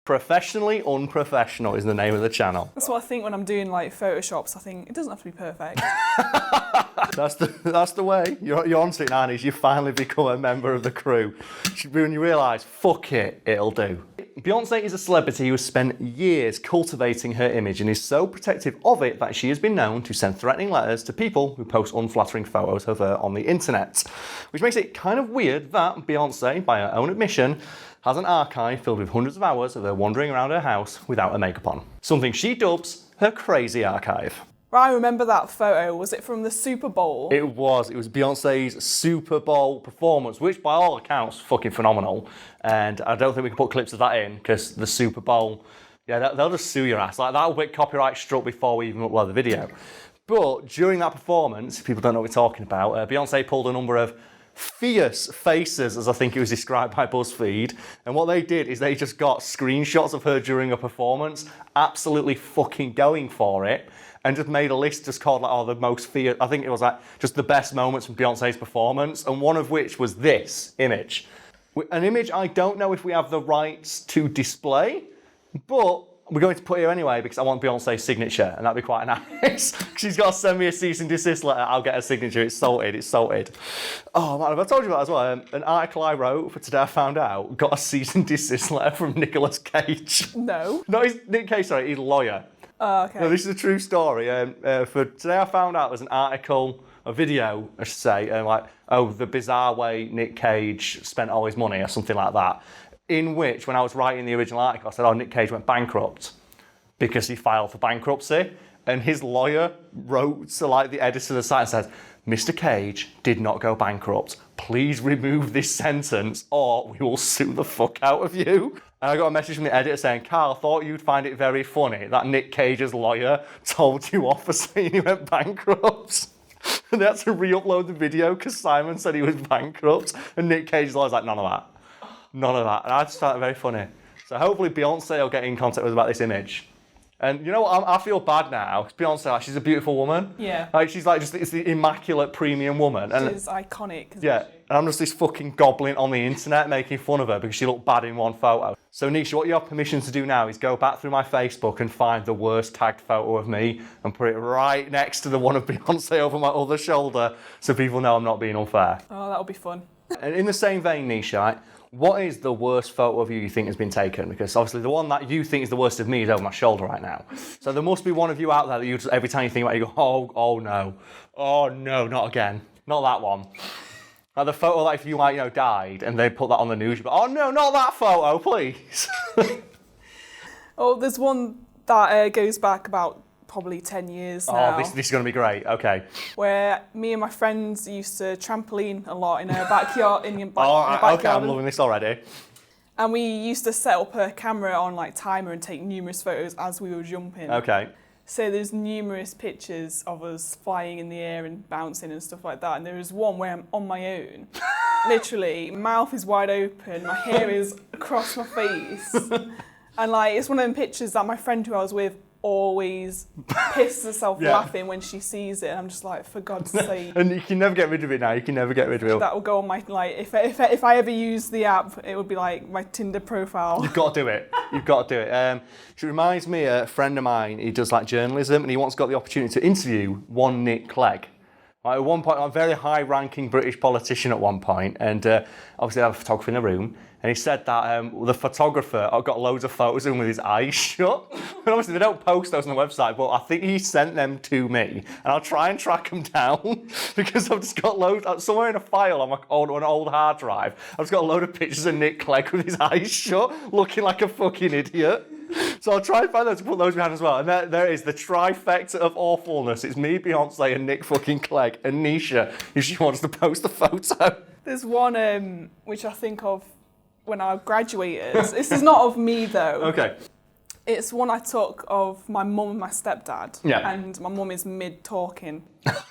Professionally Unprofessional is the name of the channel. That's what I think when I'm doing like Photoshops. I think it doesn't have to be perfect. That's the way. You're on to it, Nannies. You finally become a member of the crew. When you realise, fuck it, it'll do. Beyoncé is a celebrity who has spent years cultivating her image and is so protective of it that she has been known to send threatening letters to people who post unflattering photos of her on the internet. Which makes it kind of weird that Beyoncé, by her own admission, has an archive filled with hundreds of hours of her wandering around her house without her makeup on. Something she dubs her crazy archive. Right, I remember that photo. Was it from the Super Bowl? It was Beyoncé's Super Bowl performance, which by all accounts, fucking phenomenal. And I don't think we can put clips of that in, because the Super Bowl, yeah, they'll just sue your ass. Like, that'll get copyright struck before we even upload the video. But during that performance, people don't know what we're talking about, Beyoncé pulled a number of fierce faces, as I think it was described by BuzzFeed. And what they did is they just got screenshots of her during a performance, absolutely fucking going for it, and just made a list just called like, oh, the most fierce, I think it was like just the best moments from Beyonce's performance, and one of which was this image. An image I don't know if we have the rights to display, but we're going to put here anyway because I want Beyonce's signature, and that'd be quite nice. She's got to send me a cease and desist letter. I'll get her signature. It's sorted. It's sorted. Oh man, have I told you about that as well? An article I wrote for Today I Found Out got a cease and desist letter from Nicolas Cage. No. No, he's Nick Cage. Sorry, he's a lawyer. Oh, okay. No, this is a true story. For Today I Found Out, there's an article, a video, I should say, like, oh, the bizarre way Nick Cage spent all his money or something like that. In which, when I was writing the original article, I said, oh, Nick Cage went bankrupt because he filed for bankruptcy. And his lawyer wrote to like the editor of the site and said, Mr. Cage did not go bankrupt. Please remove this sentence or we will sue the fuck out of you. And I got a message from the editor saying, Karl, thought you'd find it very funny that Nick Cage's lawyer told you off for saying he went bankrupt. And they had to re-upload the video because Simon said he was bankrupt. And Nick Cage's lawyer's like, none of that. None of that. And I just found it very funny. So hopefully Beyonce will get in contact with us about this image. And you know what? I feel bad now. Beyonce, like, she's a beautiful woman. Yeah. Like, she's like just it's the immaculate premium woman. And She's iconic. yeah. And I'm just this fucking goblin on the internet making fun of her because she looked bad in one photo. So Nisha, what you have permission to do now is go back through my Facebook and find the worst tagged photo of me and put it right next to the one of Beyonce over my other shoulder so people know I'm not being unfair. Oh, that'll be fun. And in the same vein, Nisha, right, what is the worst photo of you think has been taken? Because obviously the one that you think is the worst of me is over my shoulder right now. So there must be one of you out there that you just, every time you think about it, you go, oh no, not again. Not that one. Like the photo that if you like, died and they put that on the news, you'd be, oh no, not that photo, please. Oh, there's one that goes back about probably 10 years now. Oh, this is going to be great. Okay. Where me and my friends used to trampoline a lot in our backyard. In our Oh, okay, backyard. I'm loving this already. And we used to set up a camera on like timer and take numerous photos as we were jumping. Okay. So there's numerous pictures of us flying in the air and bouncing and stuff like that. And there is one where I'm on my own. Literally, mouth is wide open, my hair is across my face. And like, it's one of them pictures that my friend who I was with always pisses herself laughing when she sees it. And I'm just like, for God's sake. And you can never get rid of it now. You can never get rid of it. That will go on my, like, if I ever use the app, it would be like my Tinder profile. You've got to do it. You've got to do it. It reminds me, a friend of mine, he does like journalism and he once got the opportunity to interview one Nick Clegg. Like, at one point, a very high-ranking British politician at one point, and obviously they have a photographer in the room, and he said that the photographer got loads of photos of him with his eyes shut. And obviously they don't post those on the website, but I think he sent them to me, and I'll try and track them down because I've just got loads, somewhere in a file on an old hard drive, I've just got a load of pictures of Nick Clegg with his eyes shut, looking like a fucking idiot. So I'll try and find those to put those behind as well. And there is the trifecta of awfulness. It's me, Beyonce, and Nick fucking Clegg, and Nisha, if she wants to post the photo. There's one which I think of when I graduated. This is not of me though. Okay. It's one I took of my mum and my stepdad. Yeah. And my mum is mid-talking.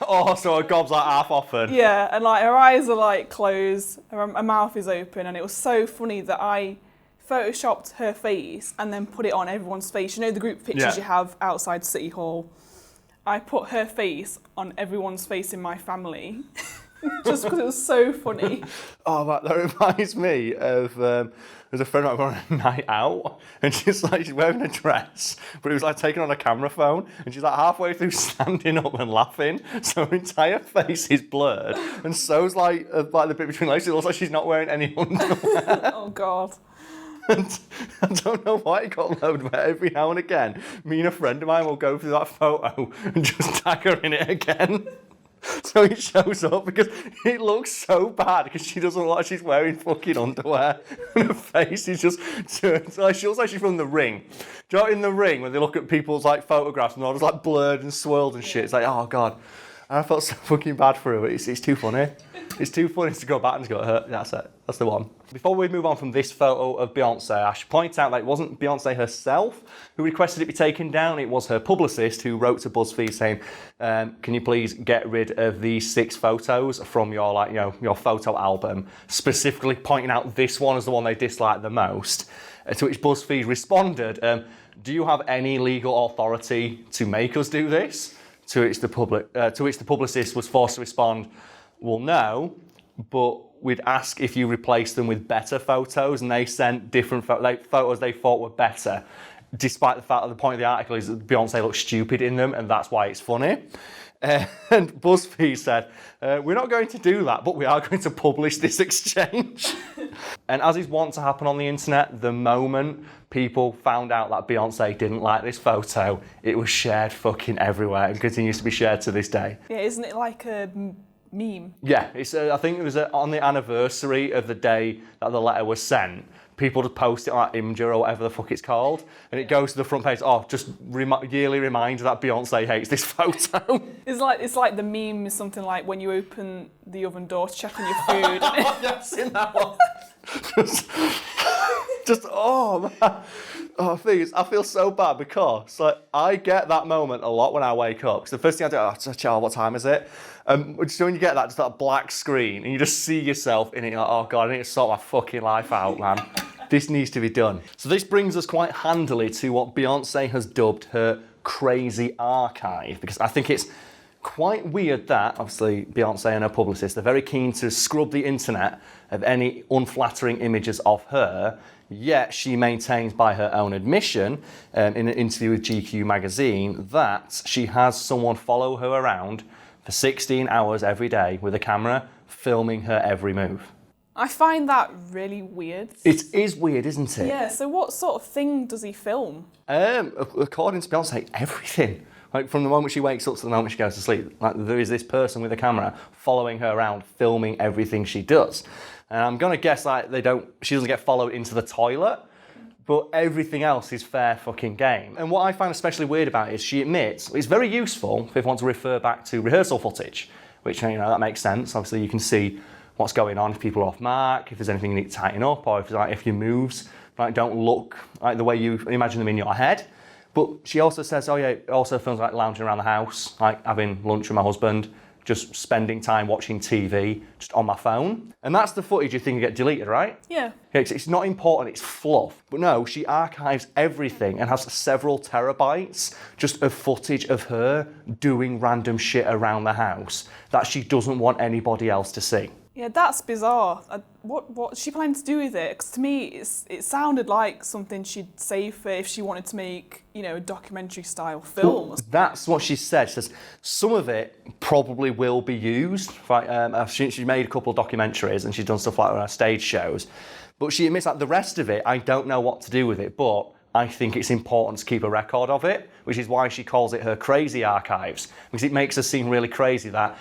Oh, so her gob's like half open. Yeah, and like her eyes are like closed, her mouth is open, and it was so funny that I photoshopped her face and then put it on everyone's face. You know the group pictures you have outside City Hall? I put her face on everyone's face in my family. just because it was so funny. Oh, that reminds me of there's a friend of mine on a night out, and she's wearing a dress, but it was like taken on a camera phone, and she's like halfway through standing up and laughing, so her entire face is blurred, and so's like the bit between legs. It looks like she's not wearing any underwear. Oh God. And I don't know why it got loaded, but every now and again, me and a friend of mine will go through that photo and just tag her in it again. So it shows up because it looks so bad because she doesn't look like she's wearing fucking underwear. And her face is just turned. Like, she looks like she's from The Ring. Do you know in The Ring when they look at people's like photographs and they're all just like blurred and swirled and shit? It's like, oh God. And I felt so fucking bad for her, but it's too funny. It's too funny to go back and go, that's it. That's the one. Before we move on from this photo of Beyoncé, I should point out that it wasn't Beyoncé herself who requested it be taken down. It was her publicist who wrote to BuzzFeed saying, can you please get rid of these 6 photos from your your photo album, specifically pointing out this one as the one they disliked the most. To which BuzzFeed responded, do you have any legal authority to make us do this? To which the publicist was forced to respond, well, no, but we'd ask if you replace them with better photos, and they sent different photos they thought were better, despite the fact that the point of the article is that Beyoncé looks stupid in them, and that's why it's funny. And BuzzFeed said, we're not going to do that, but we are going to publish this exchange. And as is wont to happen on the internet, the moment people found out that Beyoncé didn't like this photo, it was shared fucking everywhere and continues to be shared to this day. Yeah, isn't it like a meme? Yeah, it's. I think it was on the anniversary of the day that the letter was sent. People just post it on like Imgur or whatever the fuck it's called, and it goes to the front page. Oh, just yearly reminder that Beyoncé hates this photo. It's like the meme is something like when you open the oven door to check on your food. I've seen that one. Oh man. Oh, thing is, I feel so bad because I get that moment a lot when I wake up. Because the first thing I do, child, what time is it? So when you get just that black screen and you just see yourself in it, you're like, oh God, I need to sort my fucking life out, man. This needs to be done. So this brings us quite handily to what Beyoncé has dubbed her crazy archive, because I think it's quite weird that, obviously, Beyoncé and her publicist are very keen to scrub the internet of any unflattering images of her, yet she maintains by her own admission in an interview with GQ magazine that she has someone follow her around for 16 hours every day with a camera, filming her every move. I find that really weird. It is weird, isn't it? Yeah, so what sort of thing does he film? According to Beyoncé, everything. Like from the moment she wakes up to the moment she goes to sleep, like there is this person with a camera following her around, filming everything she does. And I'm gonna guess like she doesn't get followed into the toilet, but everything else is fair fucking game. And what I find especially weird about it is she admits it's very useful if you want to refer back to rehearsal footage, which that makes sense. Obviously you can see what's going on, if people are off mark, if there's anything you need to tighten up, or if your moves don't look like the way you imagine them in your head. But she also says, it also films like lounging around the house, like having lunch with my husband, just spending time watching TV, just on my phone. And that's the footage you think will get deleted, right? Yeah. It's not important, it's fluff. But no, she archives everything and has several terabytes just of footage of her doing random shit around the house that she doesn't want anybody else to see. Yeah, that's bizarre. What's she planning to do with it? Because to me, it sounded like something she'd save for if she wanted to make, a documentary-style film. Well, that's what she said. She says some of it probably will be used. She made a couple of documentaries and she's done stuff like on her stage shows. But she admits that the rest of it, I don't know what to do with it, but I think it's important to keep a record of it, which is why she calls it her crazy archives, because it makes her seem really crazy that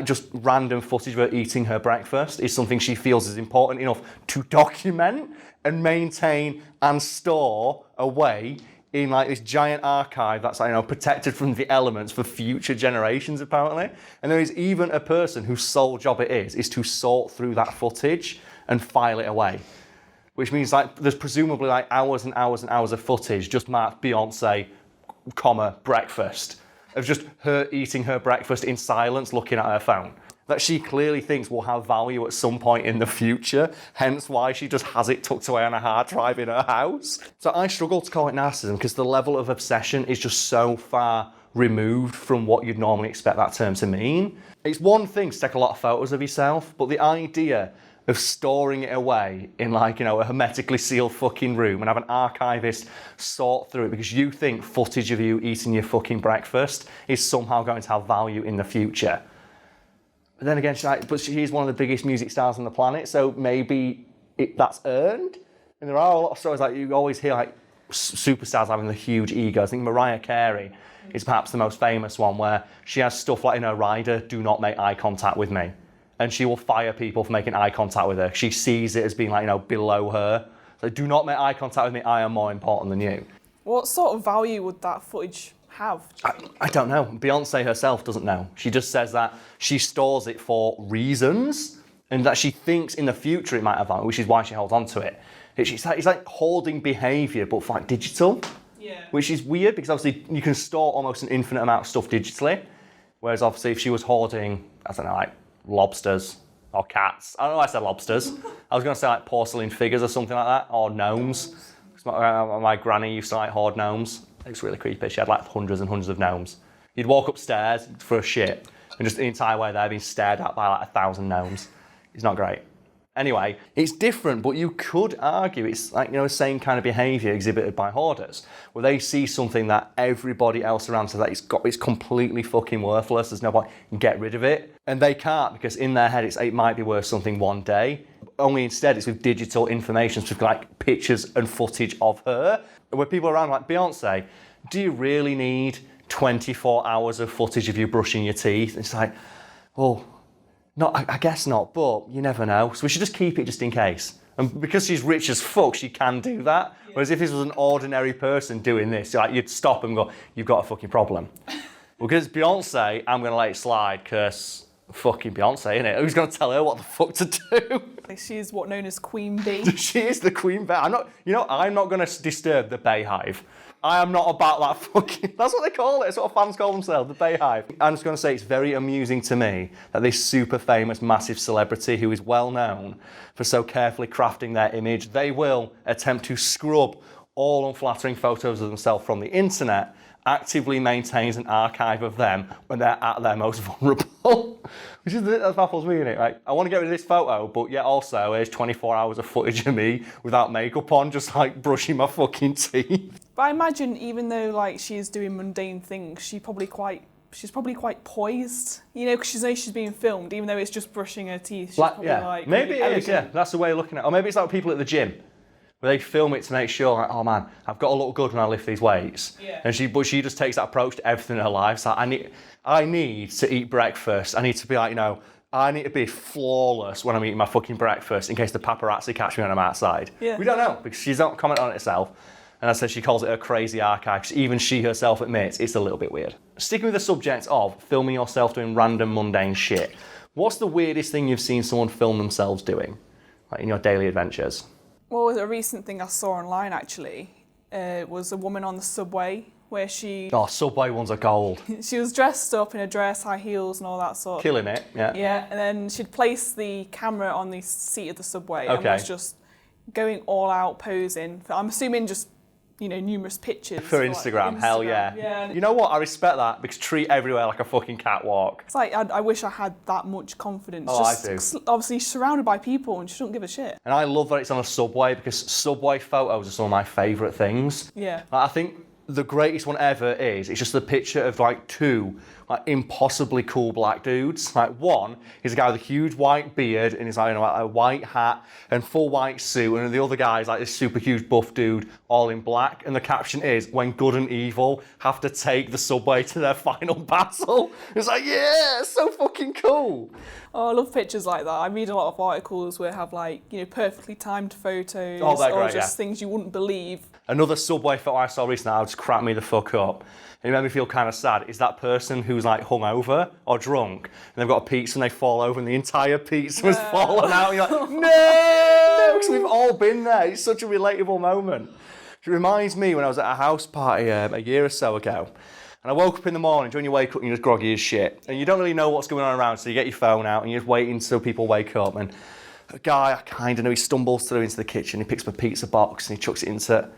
just random footage of her eating her breakfast is something she feels is important enough to document and maintain and store away in this giant archive that's protected from the elements for future generations apparently. And there is even a person whose sole job it is to sort through that footage and file it away. Which means there's presumably hours and hours and hours of footage just marked Beyoncé, breakfast. Of just her eating her breakfast in silence, looking at her phone. That she clearly thinks will have value at some point in the future, hence why she just has it tucked away on a hard drive in her house. So I struggle to call it narcissism because the level of obsession is just so far removed from what you'd normally expect that term to mean. It's one thing to take a lot of photos of yourself, but the idea of storing it away in like, a hermetically sealed fucking room and have an archivist sort through it because you think footage of you eating your fucking breakfast is somehow going to have value in the future. But then again, she's one of the biggest music stars on the planet, so maybe that's earned. And there are a lot of stories like you always hear like superstars having the huge egos. I think Mariah Carey is perhaps the most famous one where she has stuff like in her rider, do not make eye contact with me. And she will fire people for making eye contact with her. She sees it as being like, below her. So do not make eye contact with me, I am more important than you. What sort of value would that footage have? I don't know. Beyoncé herself doesn't know. She just says that she stores it for reasons and that she thinks in the future it might have value, which is why she holds on to it. It's like hoarding behaviour, but for like digital. Yeah. Which is weird because obviously you can store almost an infinite amount of stuff digitally. Whereas obviously if she was hoarding, I don't know, like lobsters or cats. I don't know why I said lobsters. I was going to say like porcelain figures or something like that, or gnomes. My granny used to like hoard gnomes. It was really creepy. She had like hundreds and hundreds of gnomes. You'd walk upstairs for a shit and just the entire way there being stared at by like 1,000 gnomes. It's not great. Anyway, it's different, but you could argue it's like, the same kind of behaviour exhibited by hoarders, where they see something that everybody else around says that it's completely fucking worthless, there's no point, get rid of it. And they can't because in their head it might be worth something one day, only instead it's with digital information, so like pictures and footage of her. Where people around like, Beyoncé, do you really need 24 hours of footage of you brushing your teeth? And it's like, oh, no, I guess not, but you never know. So we should just keep it just in case. And because she's rich as fuck, she can do that. Yeah. Whereas if this was an ordinary person doing this, you'd stop and go, you've got a fucking problem. Because it's Beyoncé, I'm going to let it slide because fucking Beyoncé, innit? Who's going to tell her what the fuck to do? She's what known as Queen Bee. She is the Queen Bee. I'm not going to disturb the Bayhive. I am not about that fucking... That's what they call it. That's what fans call themselves, the Bayhive. I'm just going to say it's very amusing to me that this super famous, massive celebrity who is well known for so carefully crafting their image, they will attempt to scrub all unflattering photos of themselves from the internet, actively maintains an archive of them when they're at their most vulnerable. Which is that baffles me, innit? Like, I want to get rid of this photo, but yet also here's 24 hours of footage of me without makeup on, just like brushing my fucking teeth. But I imagine even though like she is doing mundane things, she's probably quite poised, because she knows she's being filmed, even though it's just brushing her teeth. She's probably maybe really it is, yeah. That's the way of looking at it. Or maybe it's like people at the gym, where they film it to make sure, like, oh man, I've got to look good when I lift these weights. Yeah. And she just takes that approach to everything in her life. So I need to eat breakfast. I need to be like, I need to be flawless when I'm eating my fucking breakfast in case the paparazzi catch me when I'm outside. Yeah. We don't know because she's not commenting on it herself. And I said she calls it a crazy archive. Even she herself admits it's a little bit weird. Sticking with the subject of filming yourself doing random mundane shit, what's the weirdest thing you've seen someone film themselves doing, like in your daily adventures? Well, a recent thing I saw online actually was a woman on the subway where she... Oh, subway ones are gold. She was dressed up in a dress, high heels and all that sort. Killing it, yeah. Yeah, and then she'd placed the camera on the seat of the subway and Okay. was just going all out posing. I'm assuming just, numerous pictures. For Instagram, hell yeah. Yeah. You know what? I respect that because treat everywhere like a fucking catwalk. It's like, I wish I had that much confidence. Oh, just I do. Obviously surrounded by people and she don't give a shit. And I love that it's on a subway because subway photos are some of my favourite things. Yeah. Like, I think the greatest one ever it's just a picture of like two like impossibly cool black dudes. Like one is a guy with a huge white beard and he's like, a white hat and full white suit, and the other guy is like this super huge buff dude all in black, and the caption is, when good and evil have to take the subway to their final battle. It's like, yeah, it's so fucking cool. Oh, I love pictures like that. I read a lot of articles where have perfectly timed photos they're or great, just things you wouldn't believe. Another subway photo I saw recently that just cracked me the fuck up. It made me feel kind of sad. Is that person who's like hungover or drunk and they've got a pizza and they fall over and the entire pizza has fallen out. And you're like, no! Because we've all been there. It's such a relatable moment. It reminds me when I was at a house party a year or so ago. And I woke up in the morning, when you wake up and you're just groggy as shit. And you don't really know what's going on around, so you get your phone out and you're just waiting until people wake up. And a guy I kind of know, he stumbles through into the kitchen, he picks up a pizza box and he chucks it into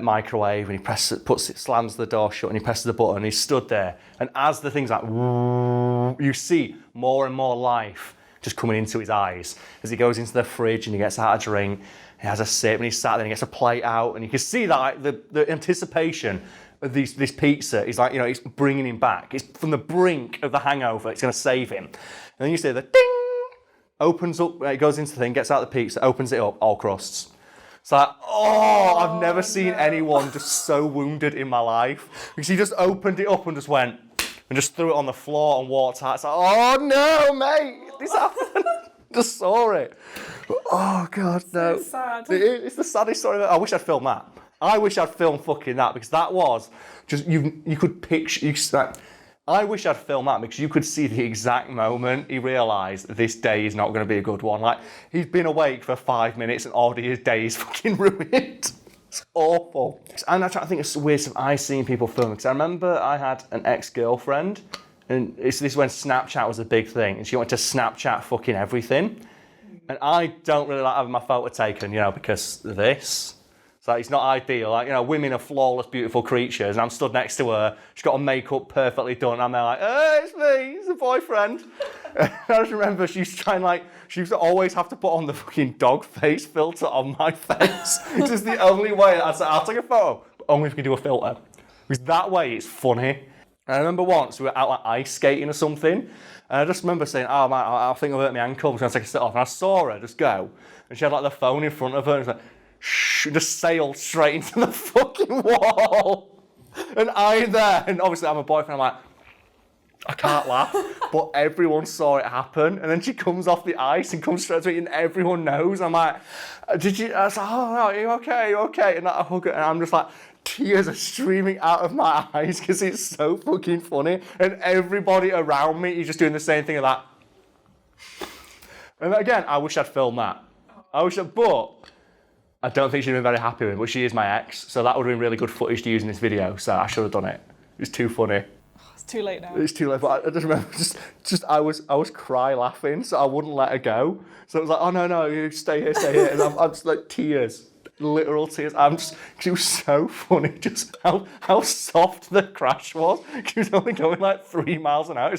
microwave, and he slams the door shut, and he presses the button, and he's stood there. And as the thing's like, you see more and more life just coming into his eyes as he goes into the fridge and he gets out a drink. He has a sip, and he's sat there, and he gets a plate out, and you can see that like, the anticipation of this pizza is like, it's bringing him back. It's from the brink of the hangover. It's going to save him. And then you see the ding, opens up, it goes into the thing, gets out the pizza, opens it up, all crusts. It's like, I've never seen anyone just so wounded in my life. Because he just opened it up and just went, and just threw it on the floor and walked out. It's like, oh no, mate, this happened. Just saw it. But, oh God, no. So sad. It's the saddest story. I wish I'd filmed that. I wish I'd filmed fucking that, because that was just, you could picture, I wish I'd filmed that, because you could see the exact moment he realised this day is not going to be a good one. Like, he's been awake for 5 minutes and already his day is fucking ruined. It's awful. And I think it's weird stuff I've seen people film, because I remember I had an ex-girlfriend, and this is when Snapchat was a big thing, and she wanted to Snapchat fucking everything. And I don't really like having my photo taken, because of this. So it's not ideal. Like, women are flawless, beautiful creatures, and I'm stood next to her. She's got her makeup perfectly done. And I'm there like, hey, it's me, it's a boyfriend. And I just remember she used to always have to put on the fucking dog face filter on my face. This is the only way. I'd say, I'll take a photo, but only if we can do a filter. Because that way it's funny. And I remember once we were out like ice skating or something, and I just remember saying, oh man, I think I've hurt my ankle, I'm just going to take a step off. And I saw her just go, and she had like the phone in front of her, and she was like, shh, just sailed straight into the fucking wall. And I'm there, and obviously I'm a boyfriend, I'm like, I can't laugh, but everyone saw it happen. And then she comes off the ice and comes straight to me, and everyone knows. I'm like, did you? I was like, oh no, you okay, you okay? And I hug her, and I'm just like, tears are streaming out of my eyes because it's so fucking funny. And everybody around me is just doing the same thing of that. And again, I wish I'd filmed that. But I don't think she'd been very happy with it, but she is my ex, so that would have been really good footage to use in this video, so I should have done it. It was too funny. It's too late now. It's too late, but I just remember, I was cry laughing, so I wouldn't let her go. So it was like, oh no, you stay here, and I'm just like tears, literal tears. It was so funny, just how soft the crash was. She was only going like 3 miles an hour.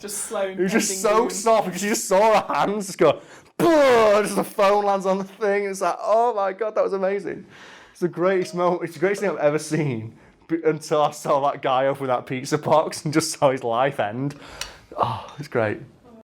Just slow. It was just so soft, because you just saw her hands just go, just the phone lands on the thing. It's like, oh my God, that was amazing. It's the greatest moment. It's the greatest thing I've ever seen until I saw that guy open that pizza box and just saw his life end. Oh, it's great.